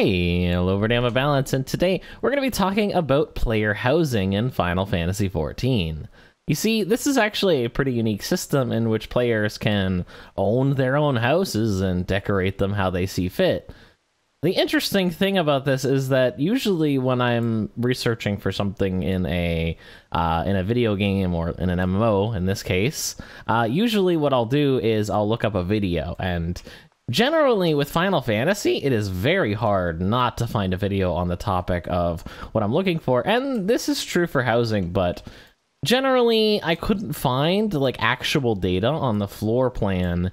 Hey, hello everybody, I'm Munbalance, and today we're going to be talking about player housing in Final Fantasy XIV. You see, this is actually a pretty unique system in which players can own their own houses and decorate them how they see fit. The interesting thing about this is that usually when I'm researching for something in a video game or in an MMO, in this case, usually what I'll do is I'll look up a video, and generally with Final Fantasy, it is very hard not to find a video on the topic of what I'm looking for, and this is true for housing, but generally I couldn't find like actual data on the floor plan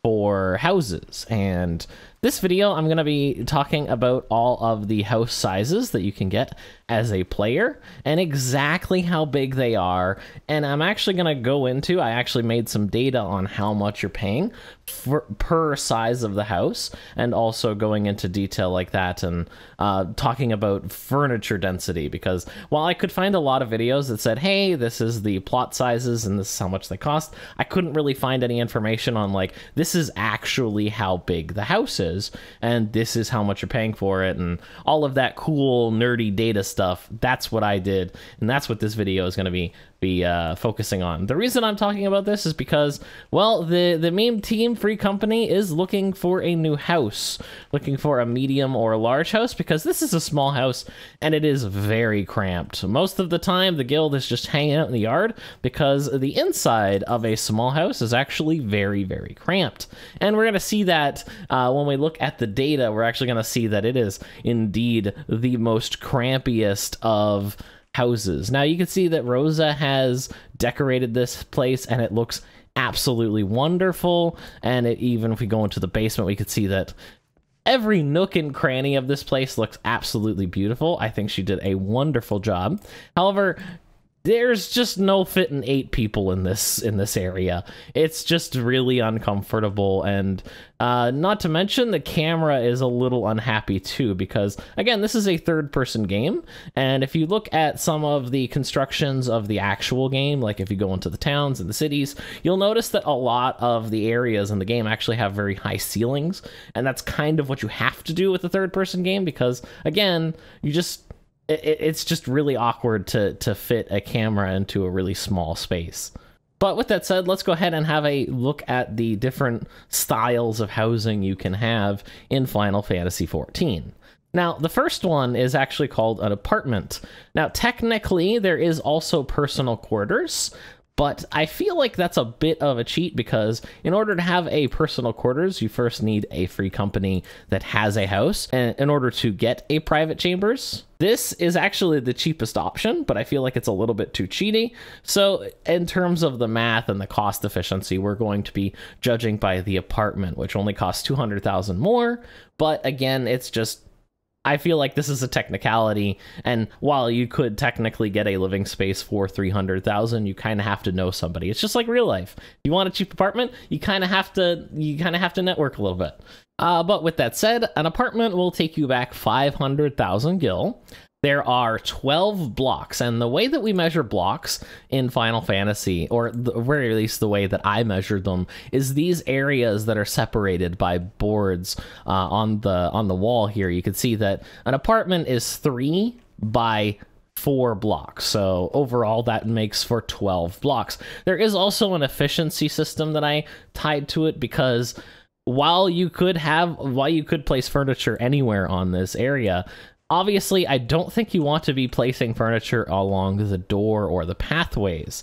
for houses. And this video, I'm going to be talking about all of the house sizes that you can get as a player and exactly how big they are. And I'm actually going to go into, I actually made some data on how much you're paying per size of the house, and also going into detail like that and talking about furniture density, because while I could find a lot of videos that said, hey, this is the plot sizes and this is how much they cost, I couldn't really find any information on like, this is actually how big the house is, and this is how much you're paying for it, and all of that cool nerdy data stuff. That's what I did, and that's what this video is going to be focusing on. The reason I'm talking about this is because, well, the meme team Free Company is looking for a new house, looking for a medium or a large house, because this is a small house and it is very cramped. Most of the time the guild is just hanging out in the yard because the inside of a small house is actually very, very cramped. And we're going to see that when we look at the data, we're actually going to see that it is indeed the most crampiest of houses. Now you can see that Rosa has decorated this place and it looks absolutely wonderful, and even if we go into the basement, we could see that every nook and cranny of this place looks absolutely beautiful. I think she did a wonderful job. However, there's just no fitting 8 people in this area. It's just really uncomfortable, and not to mention the camera is a little unhappy too, because again, this is a third-person game, and if you look at some of the constructions of the actual game, like if you go into the towns and the cities, you'll notice that a lot of the areas in the game actually have very high ceilings, and that's kind of what you have to do with a third-person game, because again, it's just really awkward to fit a camera into a really small space. But with that said, let's go ahead and have a look at the different styles of housing you can have in Final Fantasy XIV. Now, the first one is actually called an apartment. Now, technically, there is also personal quarters, but I feel like that's a bit of a cheat, because in order to have a personal quarters, you first need a Free Company that has a house, and in order to get a private chambers. This is actually the cheapest option, but I feel like it's a little bit too cheaty. So in terms of the math and the cost efficiency, we're going to be judging by the apartment, which only costs 200,000 more. But again, it's just, I feel like this is a technicality, and while you could technically get a living space for 300,000, you kind of have to know somebody. It's just like real life. If you want a cheap apartment, you kind of have to network a little bit. But with that said, an apartment will take you back 500,000 gil. There are 12 blocks, and the way that we measure blocks in Final Fantasy, or the very least the way that I measured them, is these areas that are separated by boards on the wall here. You can see that an apartment is 3 by 4 blocks, so overall that makes for 12 blocks. There is also an efficiency system that I tied to it, because while you could place furniture anywhere on this area, obviously, I don't think you want to be placing furniture along the door or the pathways.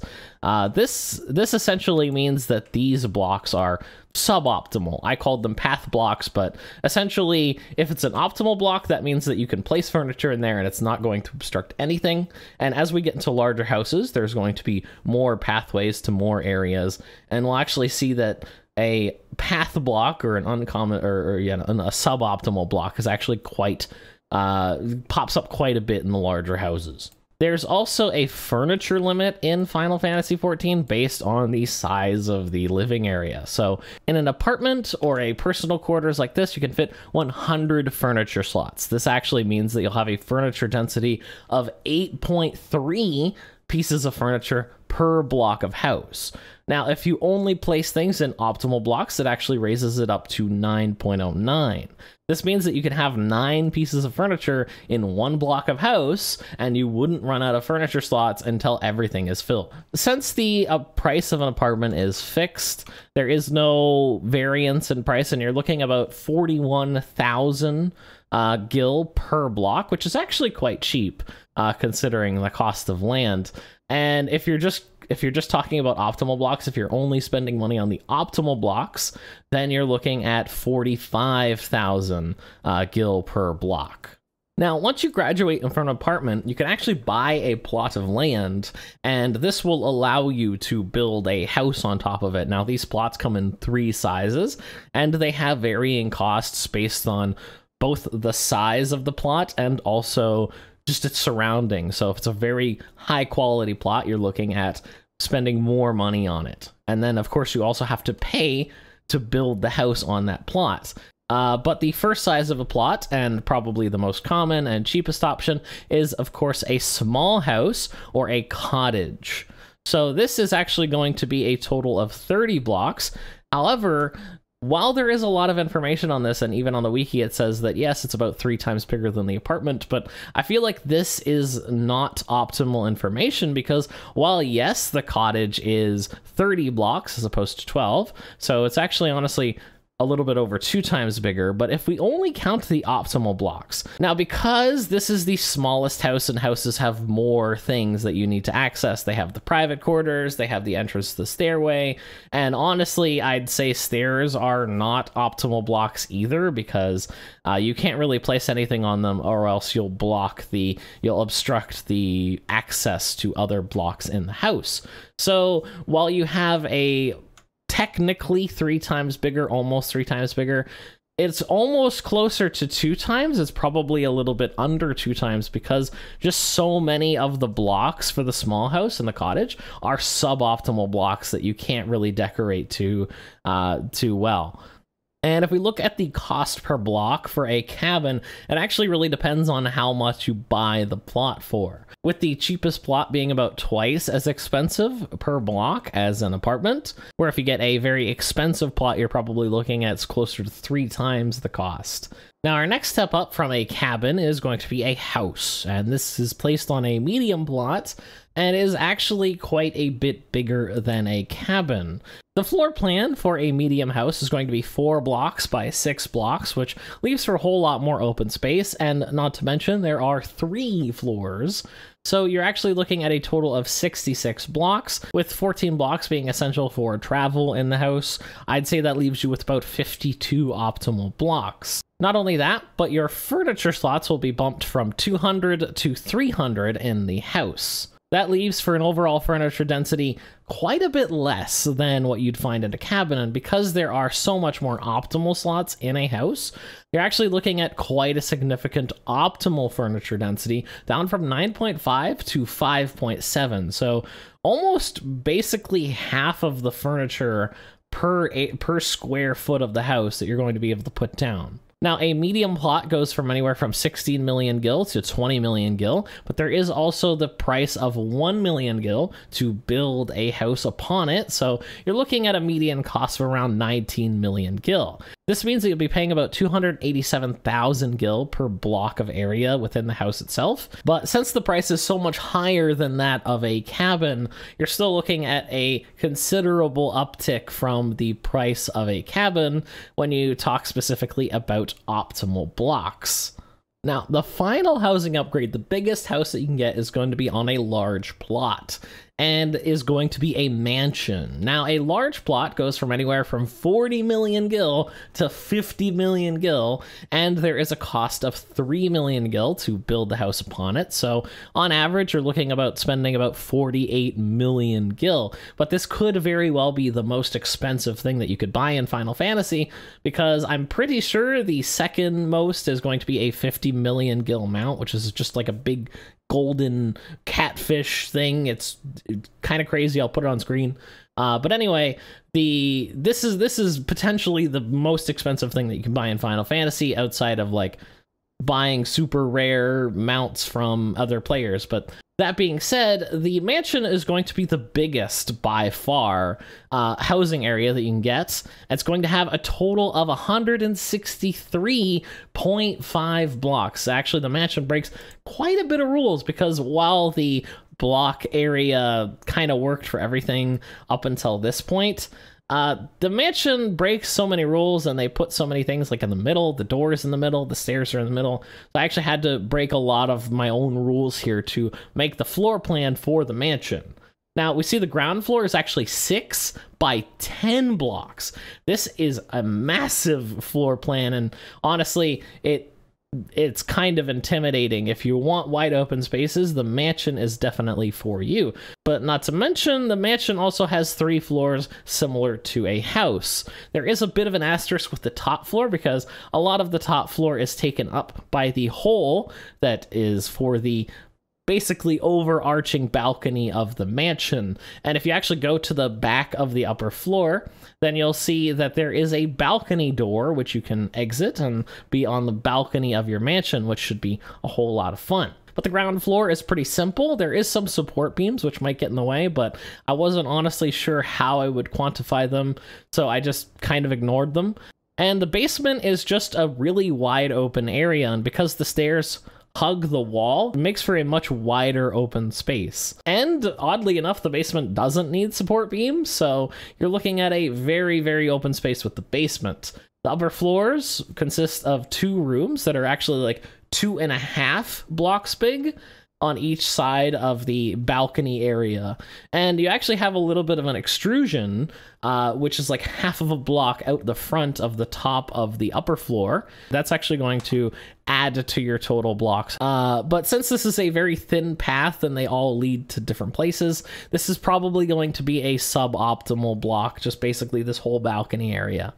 This essentially means that these blocks are suboptimal. I called them path blocks, but essentially, if it's an optimal block, that means that you can place furniture in there and it's not going to obstruct anything. And as we get into larger houses, there's going to be more pathways to more areas, and we'll actually see that a path block or an uncommon or a suboptimal block is actually quite pops up quite a bit in the larger houses. There's also a furniture limit in Final Fantasy XIV based on the size of the living area. So in an apartment or a personal quarters like this, you can fit 100 furniture slots. This actually means that you'll have a furniture density of 8.3 pieces of furniture per block of house. Now, if you only place things in optimal blocks, it actually raises it up to 9.09. This means that you can have 9 pieces of furniture in one block of house, and you wouldn't run out of furniture slots until everything is filled. Since the price of an apartment is fixed, there is no variance in price, and you're looking about 41,000 gil per block, which is actually quite cheap considering the cost of land. And if you're just talking about optimal blocks, if you're only spending money on the optimal blocks, then you're looking at 45,000 gil per block. Now, once you graduate from an apartment, you can actually buy a plot of land, and this will allow you to build a house on top of it. Now, these plots come in 3 sizes, and they have varying costs based on both the size of the plot and also just its surroundings. So if it's a very high quality plot, you're looking at spending more money on it. And then of course you also have to pay to build the house on that plot. But the first size of a plot, and probably the most common and cheapest option, is of course a small house or a cottage. So this is actually going to be a total of 30 blocks. However, while there is a lot of information on this, and even on the wiki it says that yes, it's about 3 times bigger than the apartment, but I feel like this is not optimal information, because while yes, the cottage is 30 blocks as opposed to 12, so it's actually honestly a little bit over 2 times bigger, but if we only count the optimal blocks. Now, because this is the smallest house and houses have more things that you need to access, they have the private quarters, they have the entrance to the stairway, and honestly, I'd say stairs are not optimal blocks either, because you can't really place anything on them, or else you'll obstruct the access to other blocks in the house. So while you have a technically 3 times bigger, almost 3 times bigger, it's almost closer to 2 times. It's probably a little bit under 2 times, because just so many of the blocks for the small house and the cottage are suboptimal blocks that you can't really decorate too well. And if we look at the cost per block for a cabin, it actually really depends on how much you buy the plot for. With the cheapest plot being about twice as expensive per block as an apartment, where if you get a very expensive plot, you're probably looking at closer to 3 times the cost. Now, our next step up from a cabin is going to be a house, and this is placed on a medium plot and is actually quite a bit bigger than a cabin. The floor plan for a medium house is going to be 4 blocks by 6 blocks, which leaves for a whole lot more open space, and not to mention there are 3 floors. So you're actually looking at a total of 66 blocks, with 14 blocks being essential for travel in the house. I'd say that leaves you with about 52 optimal blocks. Not only that, but your furniture slots will be bumped from 200 to 300 in the house. That leaves for an overall furniture density quite a bit less than what you'd find in a cabin, and because there are so much more optimal slots in a house, you're actually looking at quite a significant optimal furniture density, down from 9.5 to 5.7. So almost basically half of the furniture per square foot of the house that you're going to be able to put down. Now, a medium plot goes from anywhere from 16 million gil to 20 million gil, but there is also the price of 1 million gil to build a house upon it, so you're looking at a median cost of around 19 million gil. This means that you'll be paying about 287,000 gil per block of area within the house itself, but since the price is so much higher than that of a cabin, you're still looking at a considerable uptick from the price of a cabin when you talk specifically about optimal blocks. Now, the final housing upgrade, the biggest house that you can get, is going to be on a large plot, and is going to be a mansion. Now, a large plot goes from anywhere from 40 million gil to 50 million gil, and there is a cost of 3 million gil to build the house upon it. So on average, you're looking about spending about 48 million gil, but this could very well be the most expensive thing that you could buy in Final Fantasy, because I'm pretty sure the second most is going to be a 50 million gil mount, which is just like a big golden catfish thing. It's kind of crazy. I'll put it on screen. But anyway, this is potentially the most expensive thing that you can buy in Final Fantasy outside of like buying super rare mounts from other players. But that being said, the mansion is going to be the biggest by far housing area that you can get. It's going to have a total of 163.5 blocks. Actually, the mansion breaks quite a bit of rules because while the block area kind of worked for everything up until this point, the mansion breaks so many rules, and they put so many things like in the middle, the doors in the middle, the stairs are in the middle. So I actually had to break a lot of my own rules here to make the floor plan for the mansion. Now, we see the ground floor is actually 6 by 10 blocks. This is a massive floor plan, and honestly, it's kind of intimidating. If you want wide open spaces, the mansion is definitely for you. But not to mention, the mansion also has 3 floors similar to a house. There is a bit of an asterisk with the top floor because a lot of the top floor is taken up by the hole that is for the basically overarching balcony of the mansion. And if you actually go to the back of the upper floor, then you'll see that there is a balcony door which you can exit and be on the balcony of your mansion, which should be a whole lot of fun. But the ground floor is pretty simple. There is some support beams which might get in the way, but I wasn't honestly sure how I would quantify them, so I just kind of ignored them. And the basement is just a really wide open area, and because the stairs hug the wall, it makes for a much wider open space. And oddly enough, the basement doesn't need support beams, so you're looking at a very, very open space with the basement. The upper floors consist of 2 rooms that are actually like 2.5 blocks big on each side of the balcony area. And you actually have a little bit of an extrusion, which is like half of a block out the front of the top of the upper floor. That's actually going to add to your total blocks. But since this is a very thin path and they all lead to different places, this is probably going to be a suboptimal block, just basically this whole balcony area.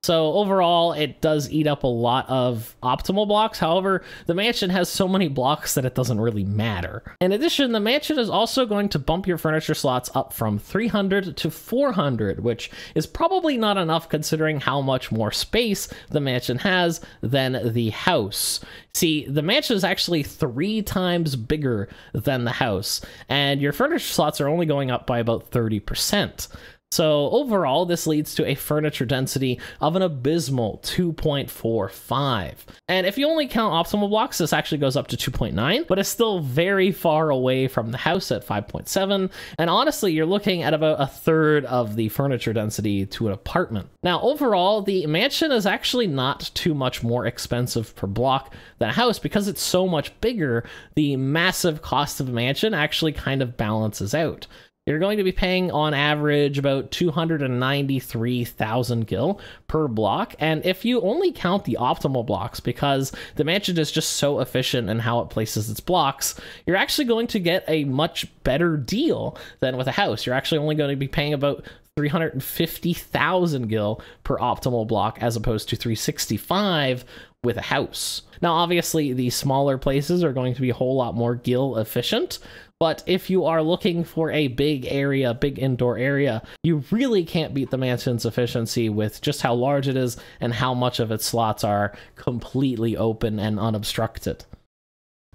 So overall, it does eat up a lot of optimal blocks. However, the mansion has so many blocks that it doesn't really matter. In addition, the mansion is also going to bump your furniture slots up from 300 to 400, which is probably not enough considering how much more space the mansion has than the house. See, the mansion is actually 3 times bigger than the house, and your furniture slots are only going up by about 30%. So overall, this leads to a furniture density of an abysmal 2.45. And if you only count optimal blocks, this actually goes up to 2.9, but it's still very far away from the house at 5.7. And honestly, you're looking at about 1/3 of the furniture density to an apartment. Now, overall, the mansion is actually not too much more expensive per block than a house because it's so much bigger. The massive cost of a mansion actually kind of balances out. You're going to be paying on average about 293,000 gil per block, and if you only count the optimal blocks, because the mansion is just so efficient in how it places its blocks, you're actually going to get a much better deal than with a house. You're actually only going to be paying about 350,000 gil per optimal block as opposed to 365 with a house. Now, obviously, the smaller places are going to be a whole lot more gil efficient, but if you are looking for a big area, big indoor area, you really can't beat the mansion's efficiency with just how large it is and how much of its slots are completely open and unobstructed.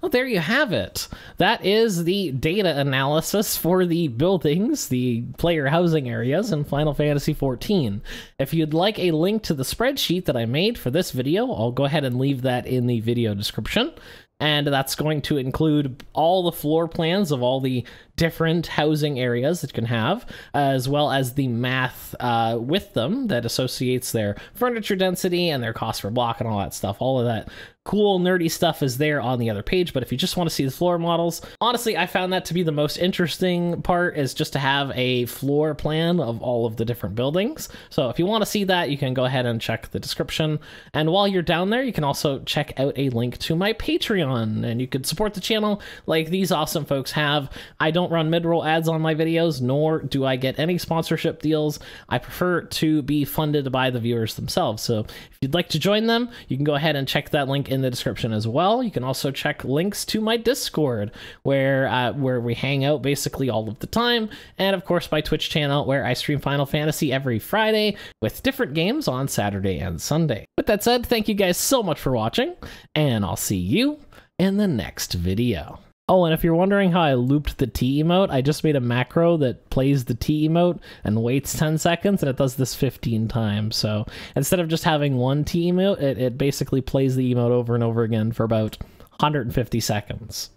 Well, there you have it. That is the data analysis for the buildings, the player housing areas in Final Fantasy XIV. If you'd like a link to the spreadsheet that I made for this video, I'll go ahead and leave that in the video description. And that's going to include all the floor plans of all the different housing areas that you can have, as well as the math with them that associates their furniture density and their cost per block and all that stuff. All of that cool nerdy stuff is there on the other page, but if you just want to see the floor models, honestly, I found that to be the most interesting part, is just to have a floor plan of all of the different buildings. So if you want to see that, you can go ahead and check the description. And while you're down there, you can also check out a link to my Patreon, and you could support the channel like these awesome folks have. I don't don't run mid-roll ads on my videos, nor do I get any sponsorship deals. I prefer to be funded by the viewers themselves. So if you'd like to join them, you can go ahead and check that link in the description as well. You can also check links to my Discord, where we hang out basically all of the time, and of course my Twitch channel, where I stream Final Fantasy every Friday with different games on Saturday and Sunday. With that said, thank you guys so much for watching, and I'll see you in the next video. Oh, and if you're wondering how I looped the T emote, I just made a macro that plays the T emote and waits 10 seconds, and it does this 15 times. So instead of just having one T emote, it basically plays the emote over and over again for about 150 seconds.